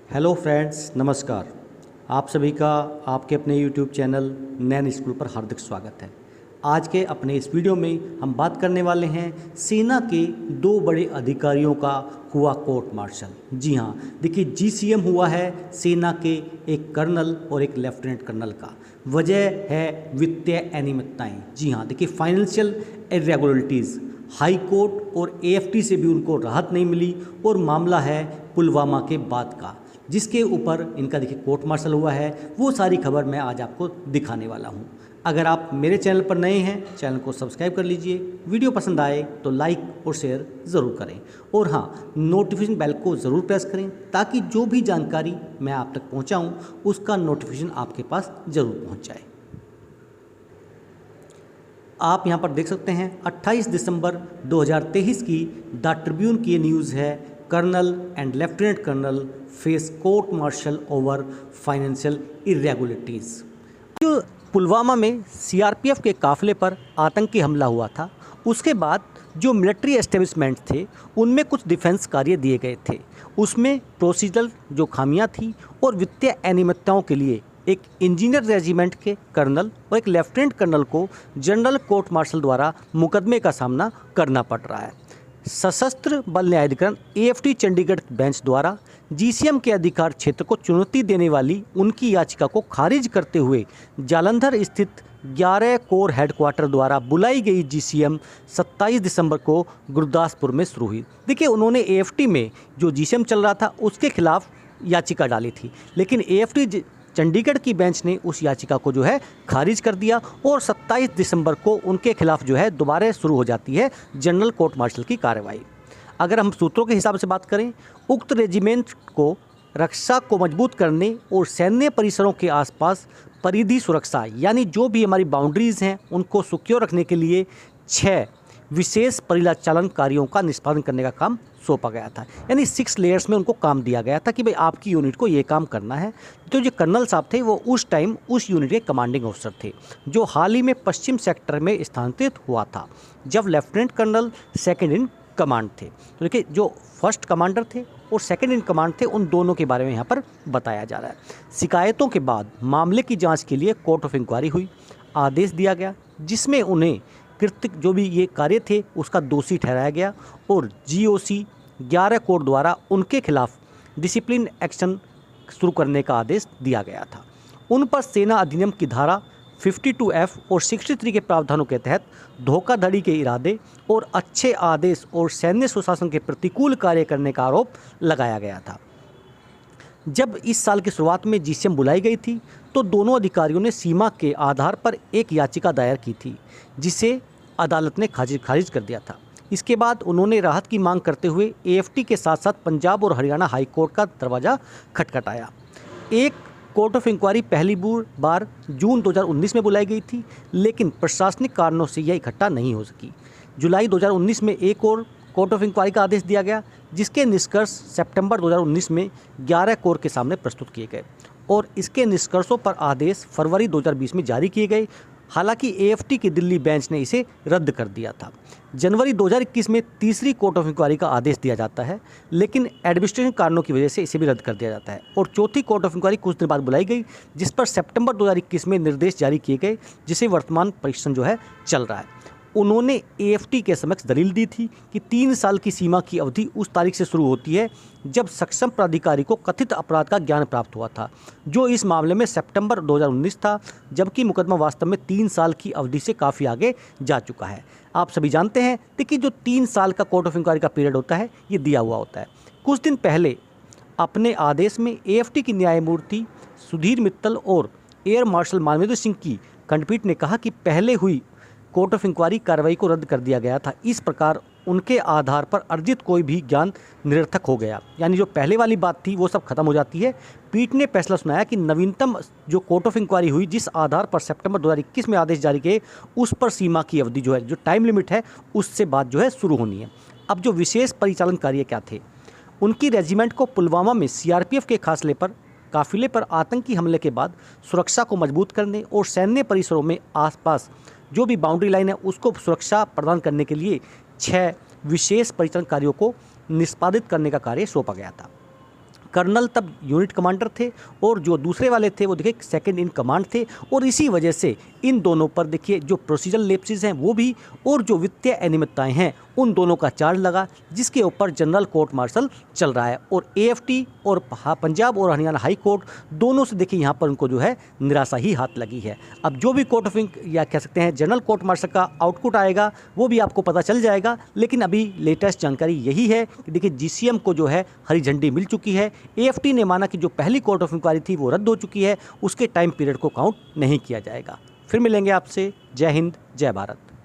Hello friends, नमस्कार। आप सभी का आपके अपने यूट्यूब चैनल नैन स्कूल पर हार्दिक स्वागत है। आज के अपने इस वीडियो में हम बात करने वाले हैं सेना के दो बड़े अधिकारियों का हुआ कोर्ट मार्शल। जी हाँ, देखिए जीसीएम हुआ है सेना के एक कर्नल और एक लेफ्टिनेंट कर्नल का। वजह है वित्तीय अनियमितताएं। जी हाँ, देखिए फाइनेंशियल इरेगुलरिटीज़। हाई कोर्ट और एएफटी से भी उनको राहत नहीं मिली और मामला है पुलवामा के बाद का, जिसके ऊपर इनका देखिए कोर्ट मार्शल हुआ है। वो सारी खबर मैं आज आपको दिखाने वाला हूँ। अगर आप मेरे चैनल पर नए हैं, चैनल को सब्सक्राइब कर लीजिए। वीडियो पसंद आए तो लाइक और शेयर ज़रूर करें और हाँ, नोटिफिकेशन बेल को ज़रूर प्रेस करें ताकि जो भी जानकारी मैं आप तक पहुँचाऊँ उसका नोटिफिकेशन आपके पास ज़रूर पहुँच जाए। आप यहाँ पर देख सकते हैं 28 दिसंबर 2023 की द ट्रिब्यून की ये न्यूज़ है। Colonel and lieutenant colonel face court martial over financial irregularities. जो पुलवामा में सीआरपीएफ के काफिले पर आतंकी हमला हुआ था, उसके बाद जो मिलिट्री एस्टेब्लिशमेंट थे उनमें कुछ डिफेंस कार्य दिए गए थे। उसमें प्रोसीजरल जो खामियां थी और वित्तीय अनियमितताओं के लिए एक इंजीनियर रेजिमेंट के कर्नल और एक लेफ्टिनेंट कर्नल को जनरल कोर्ट मार्शल द्वारा मुकदमे का सामना करना पड़ रहा है। सशस्त्र बल न्यायाधिकरण एएफटी चंडीगढ़ बेंच द्वारा जीसीएम के अधिकार क्षेत्र को चुनौती देने वाली उनकी याचिका को खारिज करते हुए जालंधर स्थित 11 कोर हेडक्वार्टर द्वारा बुलाई गई जीसीएम 27 दिसंबर को गुरदासपुर में शुरू हुई। देखिए, उन्होंने एएफटी में जो जीसीएम चल रहा था उसके खिलाफ याचिका डाली थी, लेकिन एएफटी चंडीगढ़ की बेंच ने उस याचिका को जो है खारिज कर दिया और 27 दिसंबर को उनके खिलाफ जो है दोबारा शुरू हो जाती है जनरल कोर्ट मार्शल की कार्रवाई। अगर हम सूत्रों के हिसाब से बात करें, उक्त रेजिमेंट को रक्षा को मजबूत करने और सैन्य परिसरों के आसपास परिधि सुरक्षा यानी जो भी हमारी बाउंड्रीज़ हैं उनको सिक्योर रखने के लिए 6 विशेष परिचालन कार्यों का निष्पादन करने का काम सौंपा गया था। यानी 6 लेयर्स में उनको काम दिया गया था कि भाई आपकी यूनिट को ये काम करना है। तो जो कर्नल साहब थे वो उस टाइम उस यूनिट के कमांडिंग ऑफिसर थे, जो हाल ही में पश्चिम सेक्टर में स्थानांतरित हुआ था, जब lieutenant colonel second in command थे। तो देखिए, जो फर्स्ट कमांडर थे और सेकंड इन कमांड थे, उन दोनों के बारे में यहाँ पर बताया जा रहा है। शिकायतों के बाद मामले की जाँच के लिए कोर्ट ऑफ इंक्वायरी हुई, आदेश दिया गया जिसमें उन्हें कृत्य जो भी ये कार्य थे उसका दोषी ठहराया गया और जीओसी 11 कोर्ट द्वारा उनके खिलाफ डिसिप्लिन एक्शन शुरू करने का आदेश दिया गया था। उन पर सेना अधिनियम की धारा 52F और 63 के प्रावधानों के तहत धोखाधड़ी के इरादे और अच्छे आदेश और सैन्य सुशासन के प्रतिकूल कार्य करने का आरोप लगाया गया था। जब इस साल की शुरुआत में जीसीएम बुलाई गई थी तो दोनों अधिकारियों ने सीमा के आधार पर एक याचिका दायर की थी, जिसे अदालत ने खारिज कर दिया था। इसके बाद उन्होंने राहत की मांग करते हुए एएफटी के साथ साथ पंजाब और हरियाणा हाई कोर्ट का दरवाज़ा खटखटाया। एक कोर्ट ऑफ इंक्वायरी पहली बार जून 2019 में बुलाई गई थी, लेकिन प्रशासनिक कारणों से यह इकट्ठा नहीं हो सकी। जुलाई 2019 में एक और कोर्ट ऑफ इंक्वायरी का आदेश दिया गया, जिसके निष्कर्ष सितंबर 2019 में 11 कोर के सामने प्रस्तुत किए गए और इसके निष्कर्षों पर आदेश फरवरी 2020 में जारी किए गए। हालांकि एएफटी की दिल्ली बेंच ने इसे रद्द कर दिया था। जनवरी 2021 में तीसरी कोर्ट ऑफ इंक्वायरी का आदेश दिया जाता है, लेकिन एडमिनिस्ट्रेशन कारणों की वजह से इसे भी रद्द कर दिया जाता है और चौथी कोर्ट ऑफ इंक्वायरी कुछ दिन बाद बुलाई गई, जिस पर सितंबर 2021 में निर्देश जारी किए गए, जिसे वर्तमान परीक्षण जो है चल रहा है। उन्होंने एएफटी के समक्ष दलील दी थी कि 3 साल की सीमा की अवधि उस तारीख से शुरू होती है जब सक्षम प्राधिकारी को कथित अपराध का ज्ञान प्राप्त हुआ था, जो इस मामले में सितंबर 2019 था, जबकि मुकदमा वास्तव में 3 साल की अवधि से काफ़ी आगे जा चुका है। आप सभी जानते हैं कि जो 3 साल का कोर्ट ऑफ इंक्वायरी का पीरियड होता है ये दिया हुआ होता है। कुछ दिन पहले अपने आदेश में एएफटी की न्यायमूर्ति सुधीर मित्तल और एयर मार्शल मानवेंद्र सिंह की खंडपीठ ने कहा कि पहले हुई कोर्ट ऑफ इंक्वायरी कार्रवाई को रद्द कर दिया गया था। इस प्रकार उनके आधार पर अर्जित कोई भी ज्ञान निरर्थक हो गया, यानी जो पहले वाली बात थी वो सब खत्म हो जाती है। पीठ ने फैसला सुनाया कि नवीनतम जो कोर्ट ऑफ इंक्वायरी हुई, जिस आधार पर सितंबर 2021 में आदेश जारी किए, उस पर सीमा की अवधि जो है, जो टाइम लिमिट है, उससे बात जो है शुरू होनी है। अब जो विशेष परिचालन कार्य क्या थे, उनकी रेजिमेंट को पुलवामा में सीआरपीएफ के काफिले पर आतंकी हमले के बाद सुरक्षा को मजबूत करने और सैन्य परिसरों में आसपास जो भी बाउंड्री लाइन है उसको सुरक्षा प्रदान करने के लिए 6 विशेष परिचालन कार्यों को निष्पादित करने का कार्य सौंपा गया था। कर्नल तब यूनिट कमांडर थे और जो दूसरे वाले थे वो देखिए सेकंड इन कमांड थे, और इसी वजह से इन दोनों पर देखिए जो प्रोसीजरल लेप्सेस हैं वो भी, और जो वित्तीय अनियमितताएं हैं उन दोनों का चार्ज लगा, जिसके ऊपर जनरल कोर्ट मार्शल चल रहा है। और एएफटी और पंजाब और हरियाणा हाई कोर्ट दोनों से देखिए यहाँ पर उनको जो है निराशा ही हाथ लगी है। अब जो भी कोर्ट ऑफ या कह सकते हैं जनरल कोर्ट मार्शल का आउटपुट आएगा वो भी आपको पता चल जाएगा, लेकिन अभी लेटेस्ट जानकारी यही है कि देखिए जीसीएम को जो है हरी झंडी मिल चुकी है। एएफटी ने माना कि जो पहली कोर्ट ऑफ इंक्वायरी थी वो रद्द हो चुकी है, उसके टाइम पीरियड को काउंट नहीं किया जाएगा। फिर मिलेंगे आपसे। जय हिंद, जय भारत।